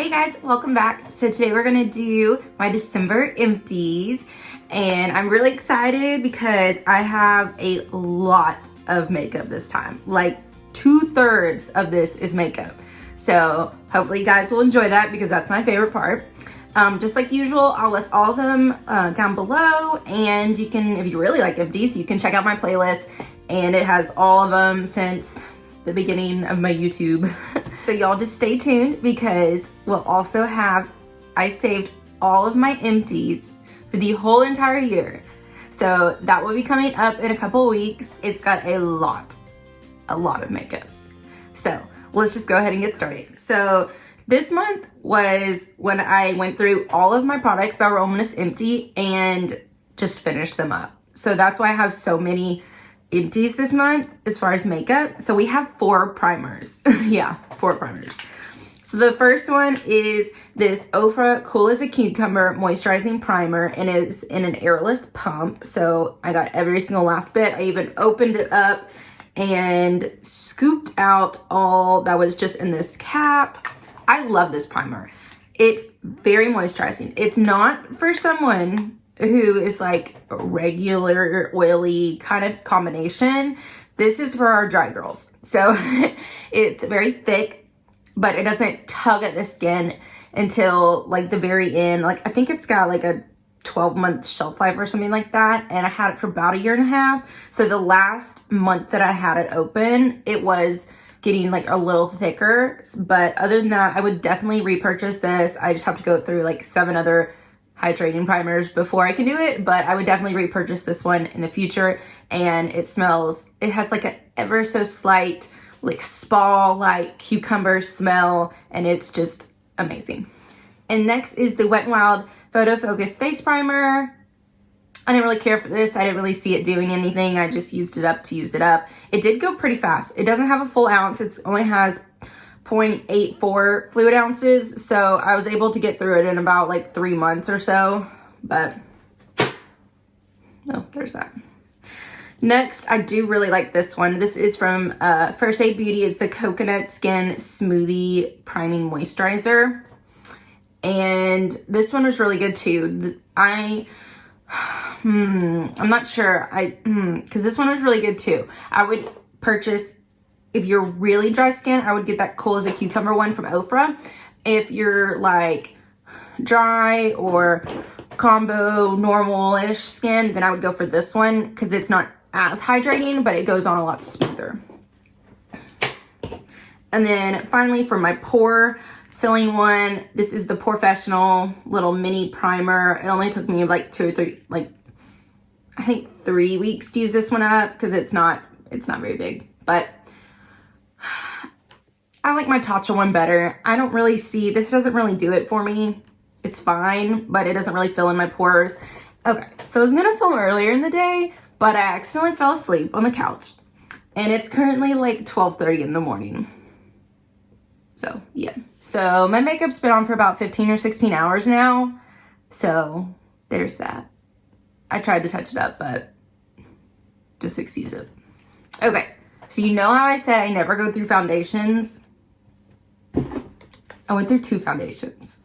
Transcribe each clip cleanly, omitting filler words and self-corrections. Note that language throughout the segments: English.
Hey guys, welcome back. So today we're gonna do my December empties, and I'm really excited because I have a lot of makeup this time. Like 2/3 of this is makeup. So hopefully you guys will enjoy that because that's my favorite part. Just like usual, I'll list all of them down below, and you can, if you really like empties, you can check out my playlist, and it has all of them since the beginning of my YouTube. So y'all just stay tuned because we'll also have, I saved all of my empties for the whole entire year. So that will be coming up in a couple weeks. It's got a lot of makeup. So let's just go ahead and get started. So this month was when I went through all of my products that were almost empty and just finished them up. So that's why I have so many empties this month as far as makeup. So we have 4 primers. Yeah, 4 primers. So the first one is this Ofra Cool as a Cucumber Moisturizing Primer, and it's in an airless pump. So I got every single last bit. I even opened it up and scooped out all that was just in this cap. I love this primer. It's very moisturizing. It's not for someone who is like a regular oily kind of combination. This is for our dry girls. So it's very thick, but it doesn't tug at the skin until like the very end. Like I think it's got like a 12-month shelf life or something like that. And I had it for about 1.5 years. So the last month that I had it open, it was getting like a little thicker. But other than that, I would definitely repurchase this. I just have to go through like 7 other hydrating primers before I can do it, but I would definitely repurchase this one in the future. And it smells, it has like a ever so slight like spa like cucumber smell, and it's just amazing. And next is the Wet n Wild Photo Focus Face Primer. I didn't really care for this. I didn't really see it doing anything. I just used it up to use it up. It did go pretty fast. It doesn't have a full ounce. It only has 0.84 fluid ounces, so I was able to get through it in about like 3 months or so. But oh, there's that. Next, I do really like this one. This is from First Aid Beauty. It's the Coconut Skin Smoothie Priming Moisturizer, and this one was really good too. I'm not sure. Because this one was really good too. I would purchase. If you're really dry skin, I would get that Cool as a Cucumber one from Ofra. If you're like dry or combo normal-ish skin, then I would go for this one because it's not as hydrating, but it goes on a lot smoother. And then finally for my pore filling one, this is the Pore-fessional little mini primer. It only took me like 2 or 3, like I think 3 weeks to use this one up because it's not very big, but I like my Tatcha one better. I don't really see, this doesn't really do it for me. It's fine, but it doesn't really fill in my pores. Okay, so I was gonna film earlier in the day, but I accidentally fell asleep on the couch. And it's currently like 12:30 in the morning. So, yeah. So my makeup's been on for about 15 or 16 hours now. So there's that. I tried to touch it up, but just excuse it. Okay, so you know how I said I never go through foundations? I went through 2 foundations.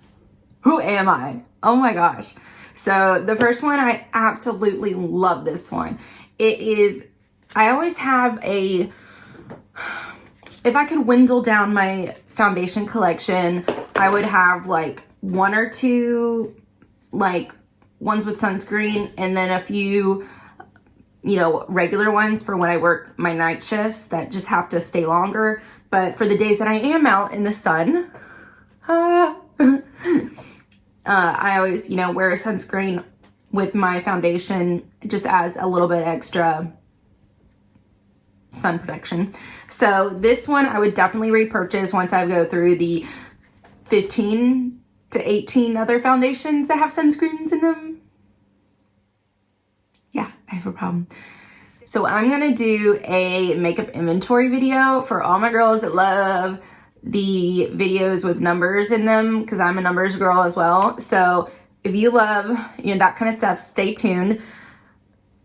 Who am I? Oh my gosh. So the first one, I absolutely love this one. It is, I always have a, if I could dwindle down my foundation collection, I would have like 1 or 2 like ones with sunscreen, and then a few, you know, regular ones for when I work my night shifts that just have to stay longer. But for the days that I am out in the sun, I always, you know, wear a sunscreen with my foundation just as a little bit extra sun protection. So this one I would definitely repurchase once I go through the 15 to 18 other foundations that have sunscreens in them. Yeah, I have a problem. So I'm gonna do a makeup inventory video for all my girls that love the videos with numbers in them, because I'm a numbers girl as well. So if you love, you know, that kind of stuff, stay tuned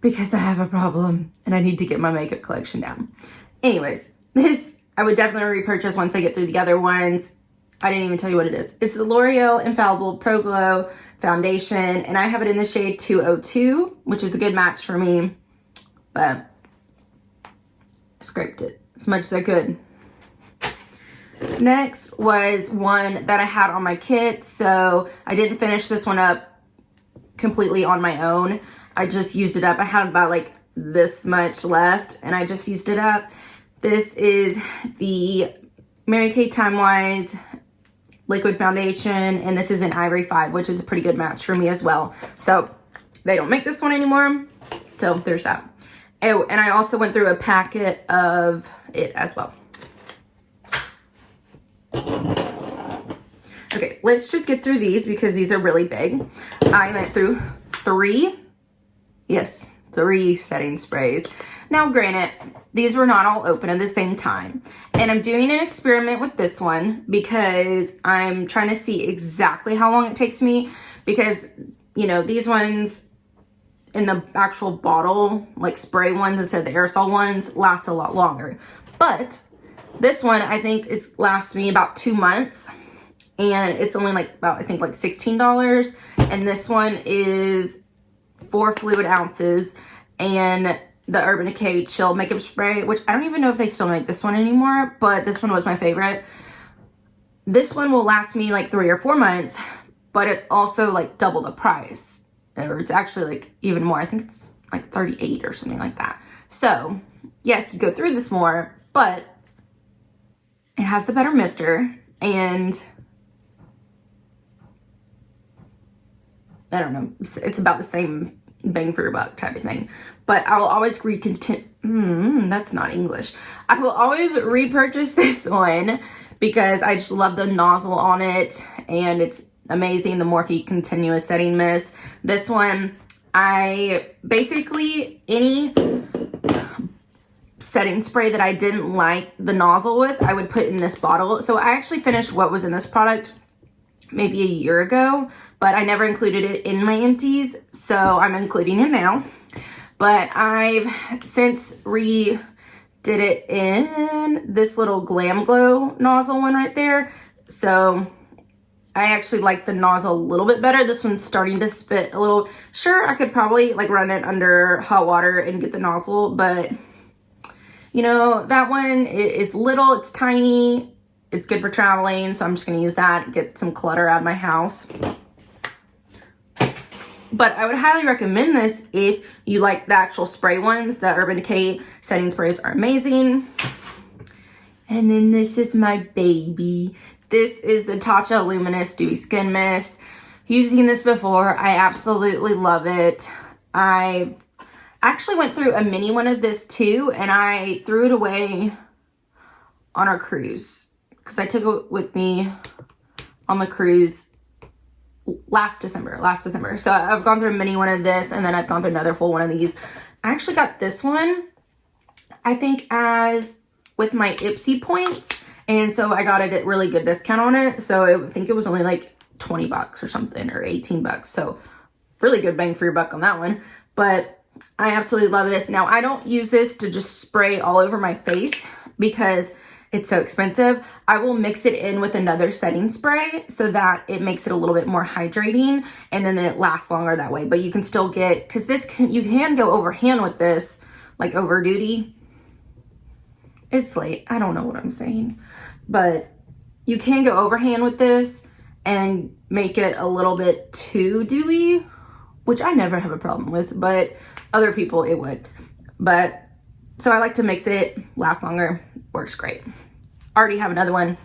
because I have a problem and I need to get my makeup collection down. Anyways, this I would definitely repurchase once I get through the other ones. I didn't even tell you what it is. It's the L'Oreal Infallible Pro Glow Foundation, and I have it in the shade 202, which is a good match for me, but I scraped it as much as I could. Next was one that I had on my kit, so I didn't finish this one up completely on my own. I just used it up. I had about like this much left, and I just used it up. This is the Mary Kay Time Wise liquid foundation, and this is an Ivory 5, which is a pretty good match for me as well. So they don't make this one anymore, so there's that. Oh, and I also went through a packet of it as well. Okay, let's just get through these because these are really big. I went through three setting sprays. Now, granted, these were not all open at the same time. And I'm doing an experiment with this one because I'm trying to see exactly how long it takes me. Because, you know, these ones in the actual bottle, like spray ones instead of the aerosol ones, last a lot longer. But this one, I think, lasts me about 2 months. And it's only like about, I think, like $16. And this one is 4 fluid ounces. And the Urban Decay Chill Makeup Spray, which I don't even know if they still make this one anymore, but this one was my favorite. This one will last me like 3 or 4 months, but it's also like double the price. Or it's actually like even more. I think it's like 38 or something like that. So, yes, you go through this more, but it has the better mister, and I don't know, it's about the same bang for your buck type of thing. But I will always that's not English. I will always repurchase this one because I just love the nozzle on it, and it's amazing. The Morphe Continuous Setting Mist. This one, any setting spray that I didn't like the nozzle with, I would put in this bottle. So I actually finished what was in this product maybe a year ago, but I never included it in my empties, so I'm including it now. But I've since redid it in this little Glam Glow nozzle one right there. So I actually like the nozzle a little bit better. This one's starting to spit a little. Sure, I could probably like run it under hot water and get the nozzle, but you know, that one is little, it's tiny, it's good for traveling, so I'm just gonna use that and get some clutter out of my house. But I would highly recommend this if you like the actual spray ones. The Urban Decay setting sprays are amazing. And then this is my baby. This is the Tatcha Luminous Dewy Skin Mist. Using this before, I absolutely love it. I actually went through a mini one of this too, and I threw it away on our cruise because I took it with me on the cruise last December. So I've gone through a mini one of this, and then I've gone through another full one of these. I actually got this one, I think, as with my Ipsy points, and so I got it at really good discount on it. So I think it was only like 20 bucks or something, or 18 bucks. So really good bang for your buck on that one. But I absolutely love this. Now, I don't use this to just spray all over my face because it's so expensive. I will mix it in with another setting spray so that it makes it a little bit more hydrating, and then it lasts longer that way. But you can still get, because you can go overhand with this, like over duty. It's late. I don't know what I'm saying. But you can go overhand with this and make it a little bit too dewy, which I never have a problem with, but other people it would. But so I like to mix it, last longer, works great. Already have another one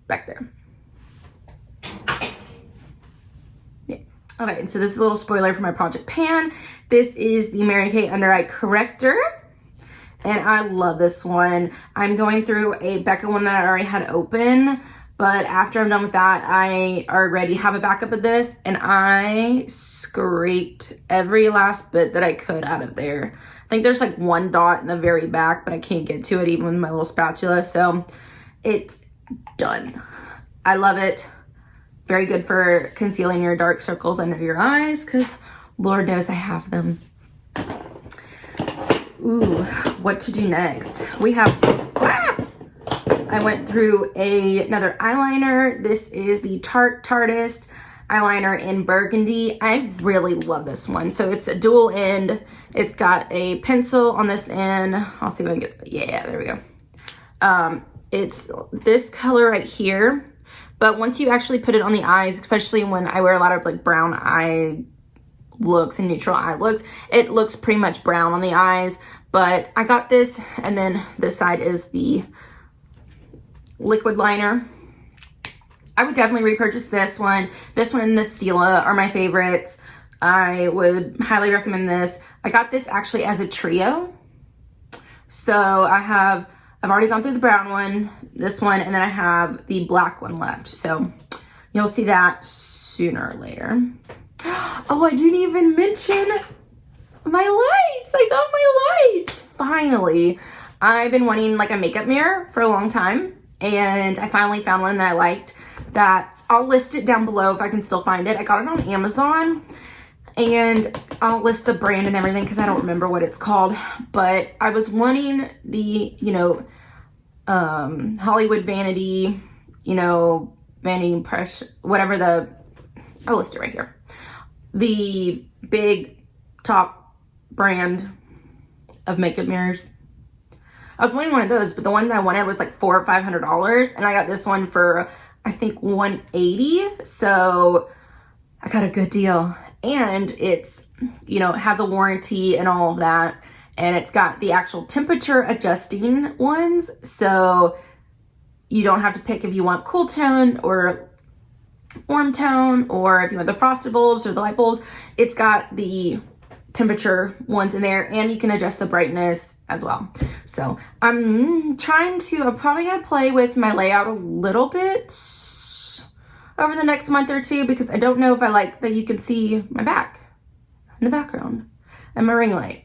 back there. Yeah. Okay, so this is a little spoiler for my project pan. This is the Mary Kay Under Eye Corrector, and I love this one. I'm going through a Becca one that I already had open, but after I'm done with that, I already have a backup of this, and I scraped every last bit that I could out of there. I think there's like one dot in the very back, but I can't get to it even with my little spatula, so it's done. I love it. Very good for concealing your dark circles under your eyes, because Lord knows I have them. Ooh, what to do next? We have, I went through another eyeliner. This is the Tarte Tartist eyeliner in Burgundy. I really love this one. So it's a dual end. It's got a pencil on this end. I'll see if I can get, yeah, there we go. It's this color right here. But once you actually put it on the eyes, especially when I wear a lot of like brown eye looks and neutral eye looks, it looks pretty much brown on the eyes. But I got this, and then this side is the liquid liner. I would definitely repurchase this one. This one and the Stila are my favorites. I would highly recommend this. I got this actually as a trio. So I've already gone through the brown one, this one, and then I have the black one left. So you'll see that sooner or later. Oh, I didn't even mention my lights. I got my lights. Finally. I've been wanting like a makeup mirror for a long time, and I finally found one that I liked. I'll list it down below if I can still find it. I got it on Amazon, and I'll list the brand and everything because I don't remember what it's called. But I was wanting the, Hollywood Vanity, Vanity Press, whatever I'll list it right here. The big top brand of makeup mirrors. I was wanting one of those, but the one that I wanted was like $400 or $500, and I got this one for I think $180. So I got a good deal, and it's it has a warranty and all of that, and it's got the actual temperature adjusting ones, so you don't have to pick if you want cool tone or warm tone, or if you want the frosted bulbs or the light bulbs. It's got the temperature ones in there, and you can adjust the brightness as well. So I'm probably gonna play with my layout a little bit over the next month or two, because I don't know if I like that you can see my back in the background, and my ring light,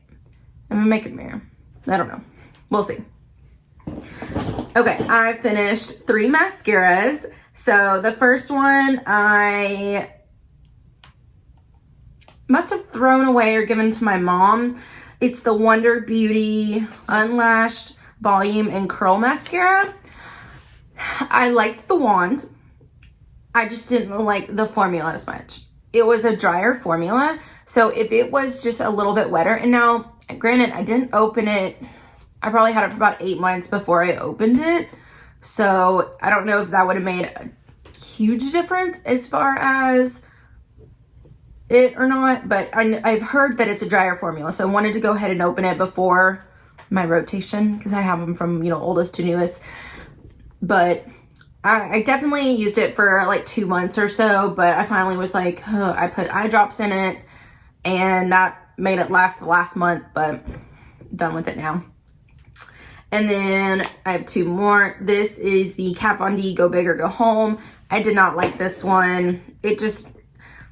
and my makeup mirror. I don't know. We'll see. Okay, I finished 3 mascaras. So the first one I must have thrown away or given to my mom. It's the Wonder Beauty Unlashed Volume and Curl Mascara. I liked the wand. I just didn't like the formula as much. It was a drier formula, so if it was just a little bit wetter, and now, granted, I didn't open it. I probably had it for about 8 months before I opened it, so I don't know if that would have made a huge difference as far as it or not, but I've heard that it's a drier formula, so I wanted to go ahead and open it before my rotation, because I have them from oldest to newest. But I definitely used it for like 2 months or so, but I finally was like, I put eye drops in it, and that made it last the last month, but I'm done with it now. And then I have 2 more. This is the Kat Von D Go Big or Go Home. I did not like this one. It just,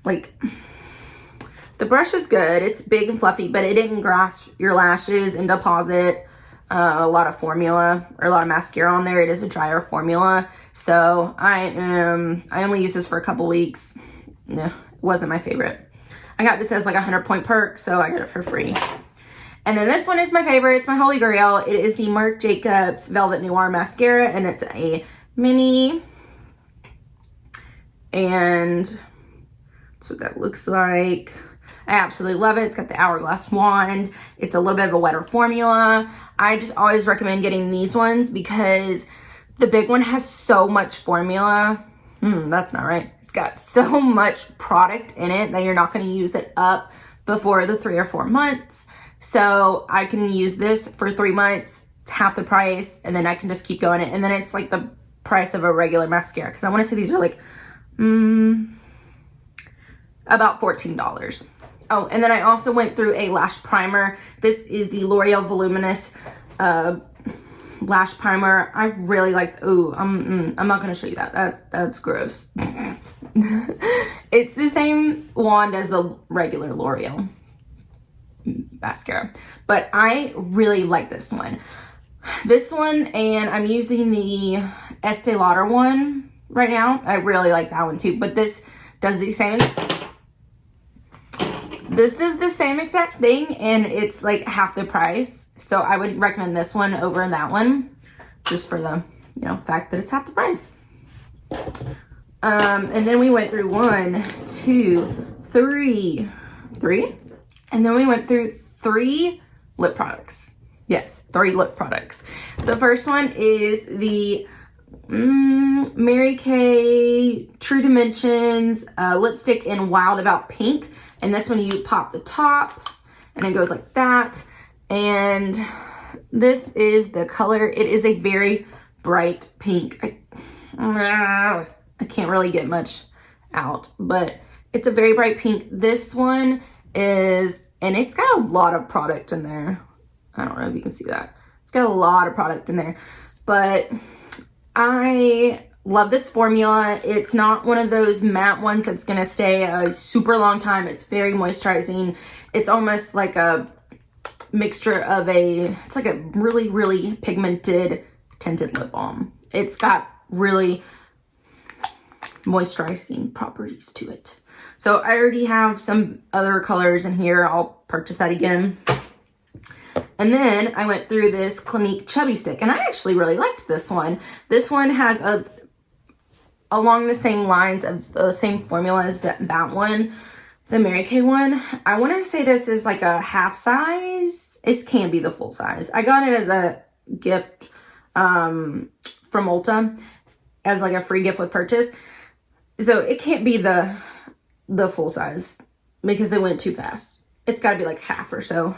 the brush is good. It's big and fluffy, but it didn't grasp your lashes and deposit a lot of formula or a lot of mascara on there. It is a drier formula. So I only used this for a couple weeks. No, it wasn't my favorite. I got this as like a 100-point perk, so I got it for free. And then this one is my favorite. It's my holy grail. It is the Marc Jacobs Velvet Noir Mascara, and it's a mini. And that's what that looks like. I absolutely love it. It's got the hourglass wand. It's a little bit of a wetter formula. I just always recommend getting these ones because the big one has so much formula. That's not right. It's got so much product in it that you're not going to use it up before the 3 or 4 months. So I can use this for 3 months. It's half the price, and then I can just keep going it. And then it's like the price of a regular mascara, because I want to say these are like about $14. Oh, and then I also went through a lash primer. This is the L'Oreal Voluminous lash primer. I really like, I'm not going to show you that. That's gross. It's the same wand as the regular L'Oreal mascara, but I really like this one. And I'm using the Estee Lauder one right now. I really like that one too, but this does the same exact thing, and it's like half the price. So I would recommend this one over that one, just for the you know, the fact that it's half the price. And then we went through 1, 2, 3, and then we went through 3 lip products. Yes, 3 lip products. The first one is the Mary Kay True Dimensions lipstick in Wild About Pink. And this one you pop the top and it goes like that. And this is the color. It is a very bright pink. I can't really get much out, but it's a very bright pink. This one is, and it's got a lot of product in there. I don't know if you can see that. It's got a lot of product in there, but I love this formula. It's not one of those matte ones that's gonna stay a super long time. It's very moisturizing. It's almost like a mixture of it's like a really, really pigmented tinted lip balm. It's got really moisturizing properties to it. So I already have some other colors in here. I'll purchase that again. And then I went through this Clinique Chubby Stick, and I actually really liked this one. This one has along the same lines of the same formula as that one, the Mary Kay one. I want to say this is like a half size. It can be the full size. I got it as a gift from Ulta as like a free gift with purchase. So it can't be the full size because it went too fast. It's got to be like half or so.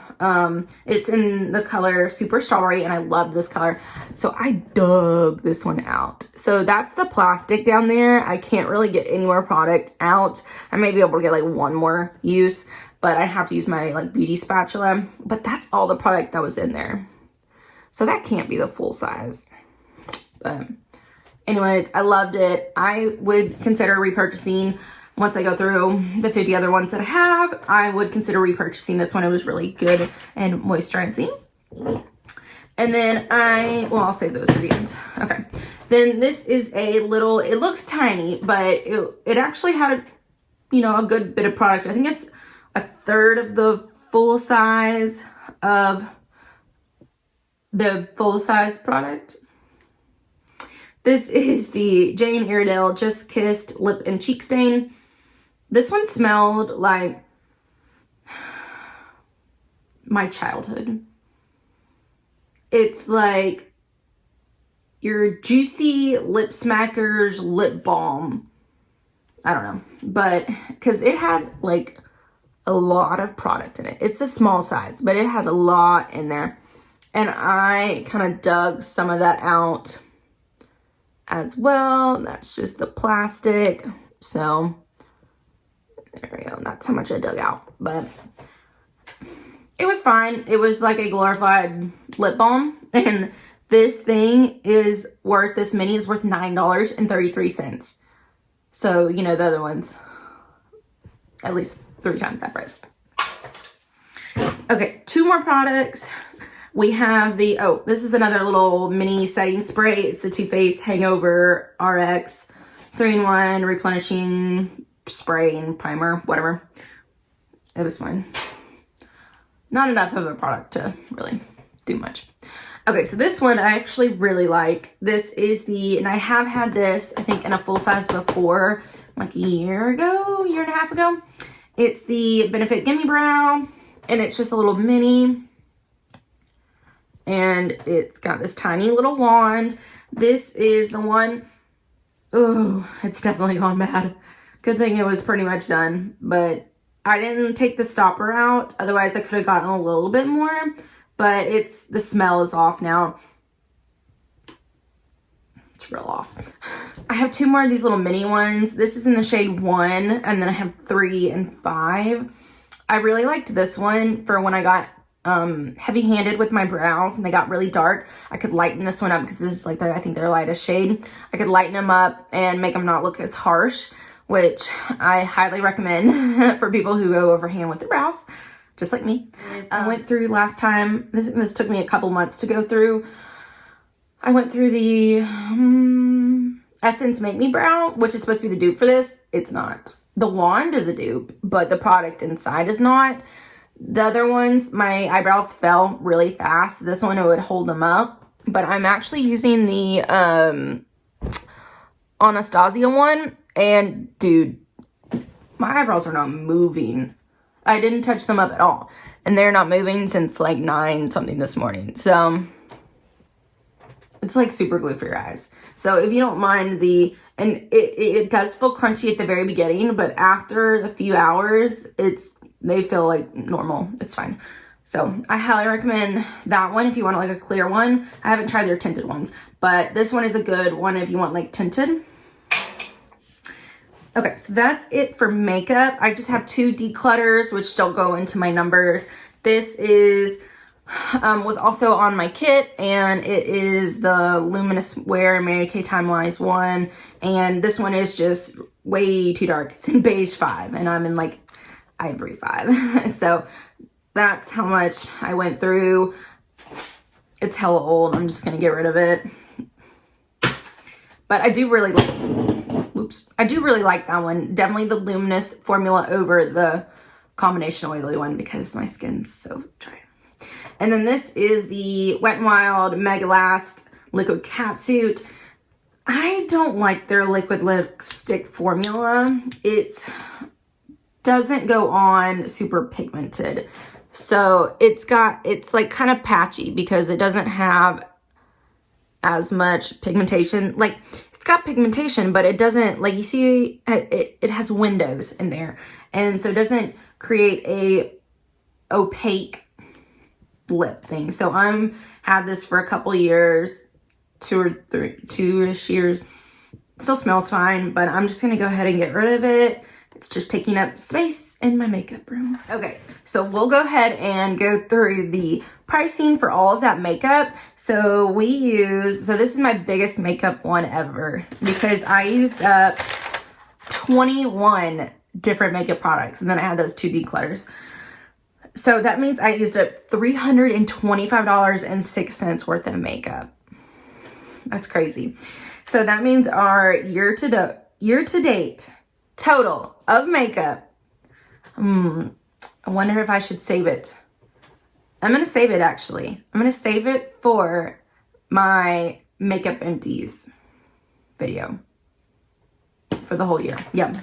It's in the color Super Strawberry, and I love this color. So I dug this one out. So that's the plastic down there. I can't really get any more product out. I may be able to get like one more use, but I have to use my like beauty spatula. But that's all the product that was in there. So that can't be the full size. But anyways, I loved it. I would consider repurchasing. Once I go through the 50 other ones that I have, I would consider repurchasing this one. It was really good and moisturizing. And then I'll save those to the end. Okay. Then this is a little, it looks tiny, but it actually had, a good bit of product. I think it's a third of the full size of the full size product. This is the Jane Iredale Just Kissed Lip and Cheek Stain. This one smelled like my childhood. It's like your Juicy Lip Smackers lip balm. I don't know, but because it had like a lot of product in it. It's a small size, but it had a lot in there. And I kind of dug some of that out as well. That's just the plastic. So there we go. That's how much I dug out. But it was fine. It was like a glorified lip balm. And this thing is worth, this mini is worth $9.33. So, the other ones, at least 3 times that price. Okay, 2 more products. We have this is another little mini setting spray. It's the Too Faced Hangover RX 3-in-1 replenishing spray and primer, whatever. It was fine. Not enough of a product to really do much. Okay, so this one I actually really like. This is and I have had this, I think, in a full size before, like a year and a half ago. It's the Benefit Gimme Brow, and it's just a little mini. And it's got this tiny little wand. This is the one, it's definitely gone bad. Good thing it was pretty much done, but I didn't take the stopper out. Otherwise I could have gotten a little bit more, but the smell is off now. It's real off. I have 2 more of these little mini ones. This is in the shade 1, and then I have 3 and 5. I really liked this one for when I got heavy-handed with my brows and they got really dark. I could lighten this one up because this is like I think their lightest shade. I could lighten them up and make them not look as harsh, which I highly recommend for people who go overhand with their brows, just like me. I went through last time, this took me a couple months to go through. I went through the Essence Make Me Brow, which is supposed to be the dupe for this. It's not. The wand is a dupe, but the product inside is not. The other ones, my eyebrows fell really fast. This one, it would hold them up. but I'm actually using the Anastasia one, and dude, my eyebrows are not moving. I didn't touch them up at all, and they're not moving since like 9 something this morning. So it's like super glue for your eyes. So if you don't mind and it does feel crunchy at the very beginning, but after a few hours, they feel like normal. It's fine. So I highly recommend that one if you want like a clear one. I haven't tried their tinted ones, but this one is a good one if you want like tinted. Okay, so that's it for makeup. I just have 2 declutters, which don't go into my numbers. This was also on my kit, and it is the Luminous Wear Mary Kay Time Wise one, and this one is just way too dark. It's in beige 5, and I'm in like Ivory 5. So that's how much I went through. It's hella old. I'm just gonna get rid of it. But I do really like that one. Definitely the Luminous formula over the combination oily one because my skin's so dry. And then this is the Wet n Wild Mega Last Liquid Catsuit. I don't like their liquid lipstick formula. It doesn't go on super pigmented. So it's like kind of patchy because it doesn't have as much pigmentation. Like, it's got pigmentation, but it doesn't, like, you see it has windows in there. And so it doesn't create a opaque lip thing. So had this for a couple years, 2-ish years. Still smells fine, but I'm just gonna go ahead and get rid of it. It's just taking up space in my makeup room. Okay, so we'll go ahead and go through the pricing for all of that makeup. So this is my biggest makeup one ever because I used up 21 different makeup products, and then I had those 2 declutters. So that means I used up $325.06 worth of makeup. That's crazy. So that means our year to date total of makeup. I wonder if I should save it. I'm going to save it actually. I'm going to save it for my makeup empties video for the whole year. Yeah.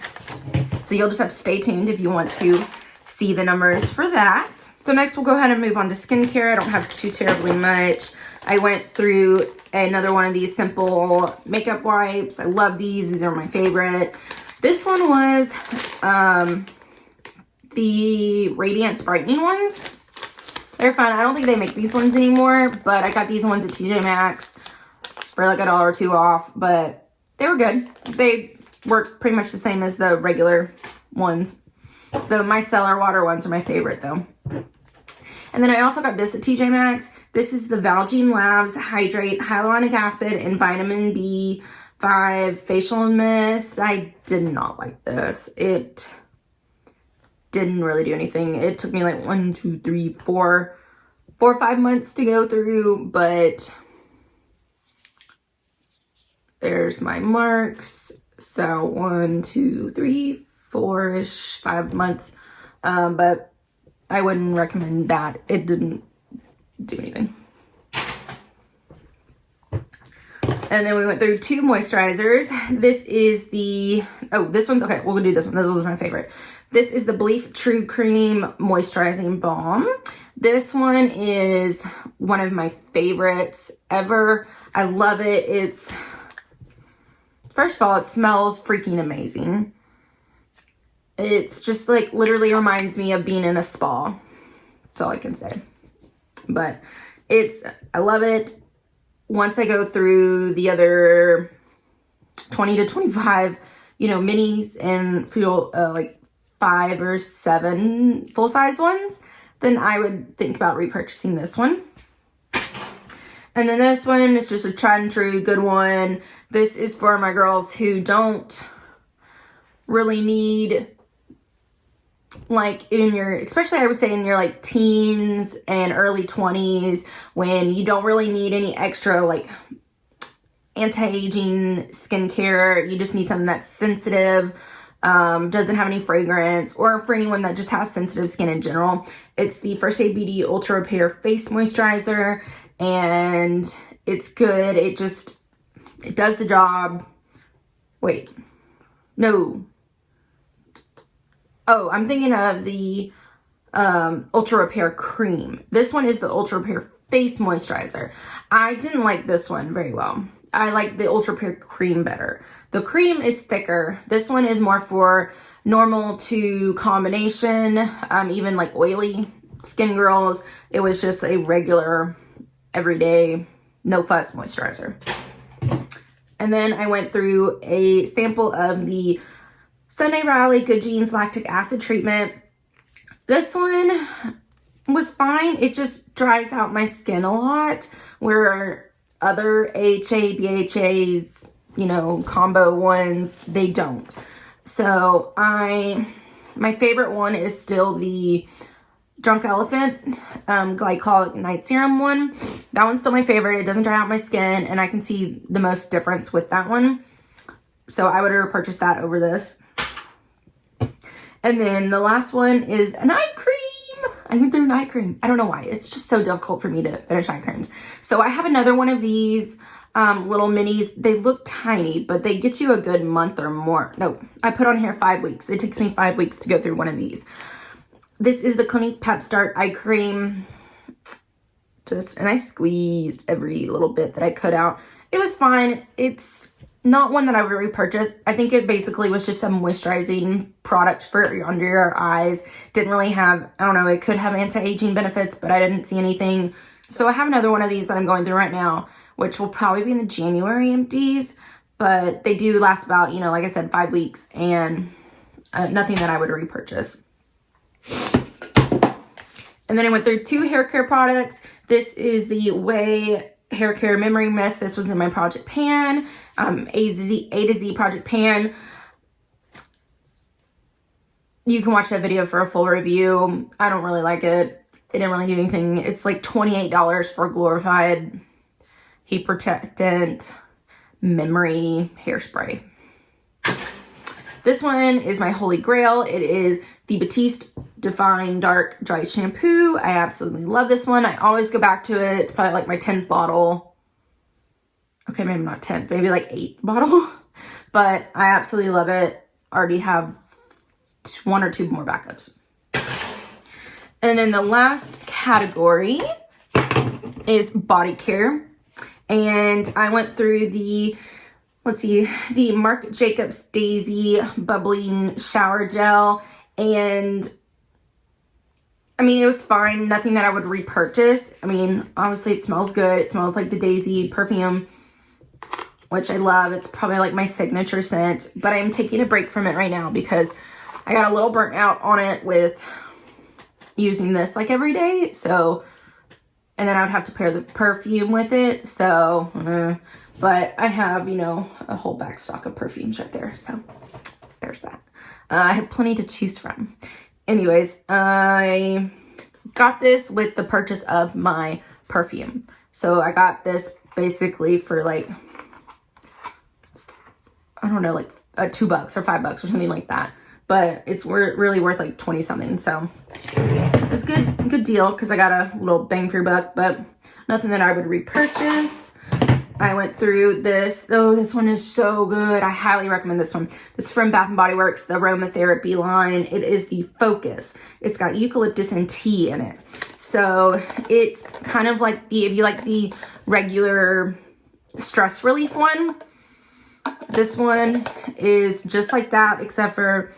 So you'll just have to stay tuned if you want to see the numbers for that. So next we'll go ahead and move on to skincare. I don't have too terribly much. I went through another one of these simple makeup wipes. I love these. These are my favorite. This one was the Radiance Brightening ones. They're fun. I don't think they make these ones anymore, but I got these ones at TJ Maxx for like $1 or $2 off, but they were good. They work pretty much the same as the regular ones. The micellar water ones are my favorite though. And then I also got this at TJ Maxx. This is the Valgene Labs Hydrate Hyaluronic Acid and Vitamin B5 Facial Mist. I did not like this. It didn't really do anything. It took me like 4 or 5 months to go through, but there's my marks. So 1, 2, 3, 4-ish, 5 months. But I wouldn't recommend that. It didn't do anything. And then we went through 2 moisturizers. This is this one's, okay, we'll do this one. This was my favorite. This is the Bleach True Cream Moisturizing Balm. This one is one of my favorites ever. I love it. First of all, it smells freaking amazing. It's just like literally reminds me of being in a spa. That's all I can say. But I love it. Once I go through the other 20 to 25, minis and feel like 5 or 7 full-size ones, then I would think about repurchasing this one. And then this one is just a tried and true good one. This is for my girls who don't really need, like especially I would say in your like teens and early 20s, when you don't really need any extra like anti-aging skincare. You just need something that's sensitive, doesn't have any fragrance, or for anyone that just has sensitive skin in general. It's the First Aid Beauty Ultra Repair Face Moisturizer, and It's good. It does the job. Wait, no. Oh, I'm thinking of the Ultra Repair Cream. This one is the Ultra Repair Face Moisturizer. I didn't like this one very well. I like the Ultra Repair Cream better. The cream is thicker. This one is more for normal to combination, even like oily skin girls. It was just a regular, everyday, no fuss moisturizer. And then I went through a sample of the Sunday Riley Good Genes Lactic Acid Treatment. This one was fine. It just dries out my skin a lot, where other AHA, BHAs, you know, combo ones, they don't. So my favorite one is still the Drunk Elephant Glycolic Night Serum one. That one's still my favorite. It doesn't dry out my skin, and I can see the most difference with that one. So I would repurchase that over this. And then the last one is a night cream. I went through night cream. I don't know why. It's just so difficult for me to finish night creams. So I have another one of these little minis. They look tiny, but they get you a good month or more. No, I put on here 5 weeks. It takes me 5 weeks to go through one of these. This is the Clinique Pep Start Eye Cream. And I squeezed every little bit that I could out. It was fine. It's not one that I would repurchase. I think it basically was just a moisturizing product for under your eyes. Didn't really have, I don't know, it could have anti-aging benefits, but I didn't see anything. So I have another one of these that I'm going through right now, which will probably be in the January empties, but they do last about, you know, like I said, 5 weeks, and nothing that I would repurchase. And then I went through 2 hair care products. This is the Way Hair Care Memory Mist. This was in my Project Pan, A to Z Project Pan. You can watch that video for a full review. I don't really like it. It didn't really do anything. It's like $28 for a glorified heat protectant memory hairspray. This one is my holy grail. It is the Batiste Define Dark Dry Shampoo. I absolutely love this one. I always go back to it. It's probably like my 10th bottle. Okay, maybe not 10th, maybe like 8th bottle. But I absolutely love it. Already have 1 or 2 more backups. And then the last category is body care. And I went through the, let's see, the Marc Jacobs Daisy Bubbling Shower Gel. And I mean, it was fine. Nothing that I would repurchase. I mean, obviously it smells good. It smells like the Daisy perfume, which I love. It's probably like my signature scent, but I'm taking a break from it right now because I got a little burnt out on it with using this like every day. So, and then I would have to pair the perfume with it. So, but I have, you know, a whole back stock of perfumes right there. So there's that. I have plenty to choose from. Anyways, I got this with the purchase of my perfume. So I got this basically for like, I don't know, like $2 or $5 or something like that. But it's really worth like 20 something. So it's good deal because I got a little bang for your buck, but nothing that I would repurchase. I went through this. Oh, this one is so good. I highly recommend this one. It's from Bath & Body Works, the aromatherapy line. It is the Focus. It's got eucalyptus and tea in it. So it's kind of like if you like the regular stress relief one, this one is just like that, except for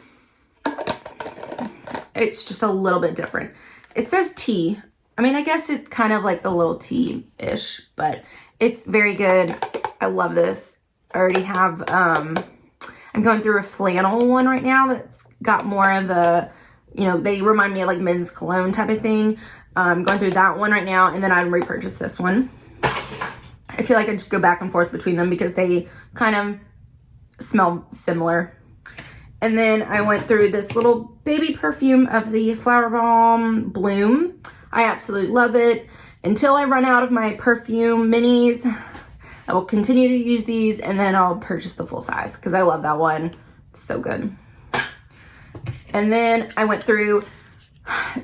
it's just a little bit different. It says tea. I mean, I guess it's kind of like a little tea-ish, but it's very good. I love this. I already have, I'm going through a flannel one right now that's got more of a, you know, they remind me of like men's cologne type of thing. I'm going through that one right now, and then I'd repurchase this one. I feel like I just go back and forth between them because they kind of smell similar. And then I went through this little baby perfume of the Flower Bomb Bloom. I absolutely love it. Until I run out of my perfume minis, I will continue to use these, and then I'll purchase the full size because I love that one. It's so good. And then I went through,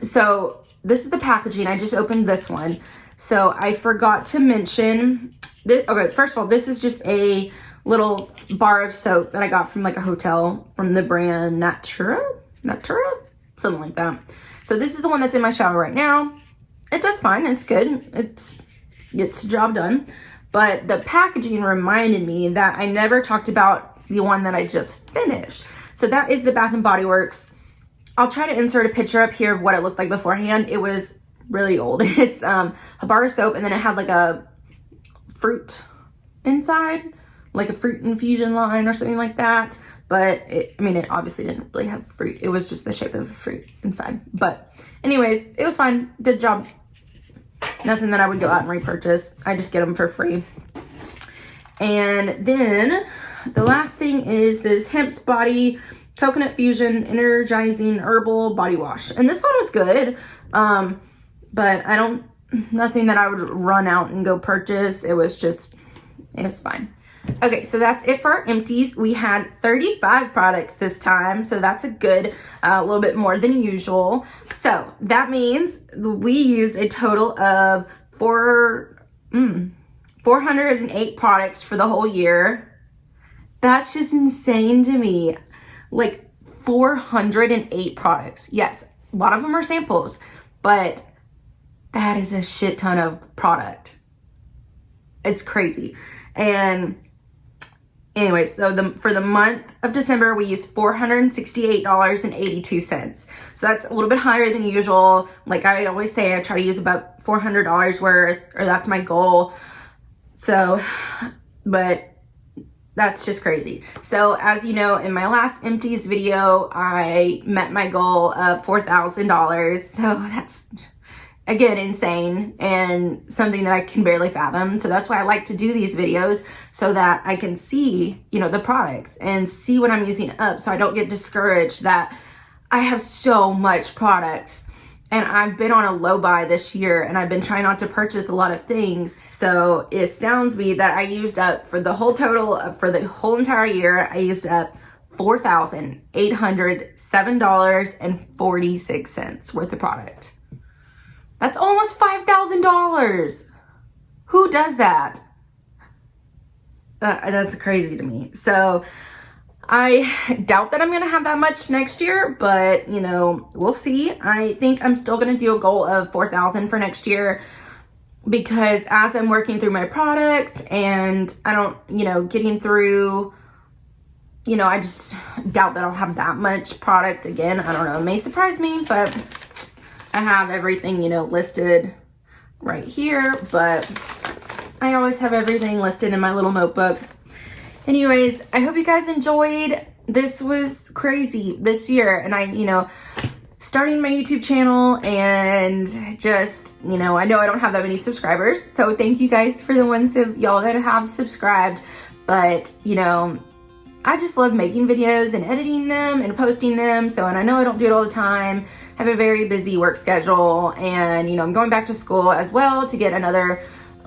so this is the packaging. I just opened this one. So I forgot to mention Okay, first of all, this is just a little bar of soap that I got from like a hotel from the brand Natura, something like that. So this is the one that's in my shower right now. It does fine, it's good. It gets the job done. But the packaging reminded me that I never talked about the one that I just finished. So that is the Bath & Body Works. I'll try to insert a picture up here of what it looked like beforehand. It was really old. It's a bar of soap, and then it had like a fruit inside, like a fruit infusion line or something like that. But it obviously didn't really have fruit. It was just the shape of a fruit inside. But anyways, it was fine. Did the job. Nothing that I would go out and repurchase. I just get them for free. And then the last thing is this Hemp's Body Coconut Fusion Energizing Herbal Body Wash. And this one was good. But nothing that I would run out and go purchase. It was fine. Okay, so that's it for our empties. We had 35 products this time, so that's a good, little bit more than usual. So that means we used a total of 408 products for the whole year. That's just insane to me. Like 408 products. Yes, a lot of them are samples, but that is a shit ton of product. It's crazy. And anyway, so for the month of December, we used $468.82. So that's a little bit higher than usual. Like I always say, I try to use about $400 worth, or that's my goal. So, but that's just crazy. So as you know, in my last empties video, I met my goal of $4,000. So that's, again, insane and something that I can barely fathom. So that's why I like to do these videos, so that I can see, the products and see what I'm using up, so I don't get discouraged that I have so much products. And I've been on a low buy this year, and I've been trying not to purchase a lot of things. So it astounds me that I used up, for the whole total, for the whole entire year, I used up $4,807.46 worth of product. That's almost $5,000. Who does that? That's crazy to me. So I doubt that I'm going to have that much next year, but we'll see. I think I'm still going to do a goal of 4,000 for next year, because as I'm working through my products and I don't, getting through, I just doubt that I'll have that much product again. I don't know. It may surprise me, but I have everything, listed right here, but I always have everything listed in my little notebook. Anyways, I hope you guys enjoyed. This was crazy this year, and starting my YouTube channel, and just, I know I don't have that many subscribers, so thank you guys for the ones of y'all that have subscribed. But, I just love making videos and editing them and posting them. So, and I know I don't do it all the time. I have a very busy work schedule, and, I'm going back to school as well to get another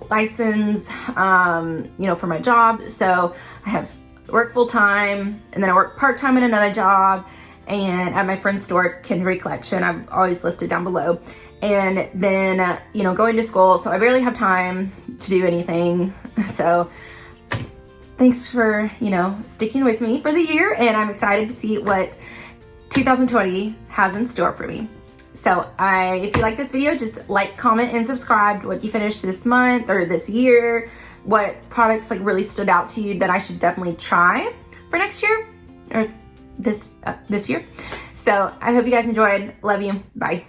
license, for my job. So I have work full time, and then I work part-time in another job, and at my friend's store, Kindred Collection, I've always listed down below. And then, going to school. So I barely have time to do anything. So thanks for, sticking with me for the year, and I'm excited to see what 2020 has in store for me. So if you like this video, just like, comment, and subscribe. What you finished this month or this year, what products really stood out to you that I should definitely try for next year, or this year. So I hope you guys enjoyed. Love you. Bye.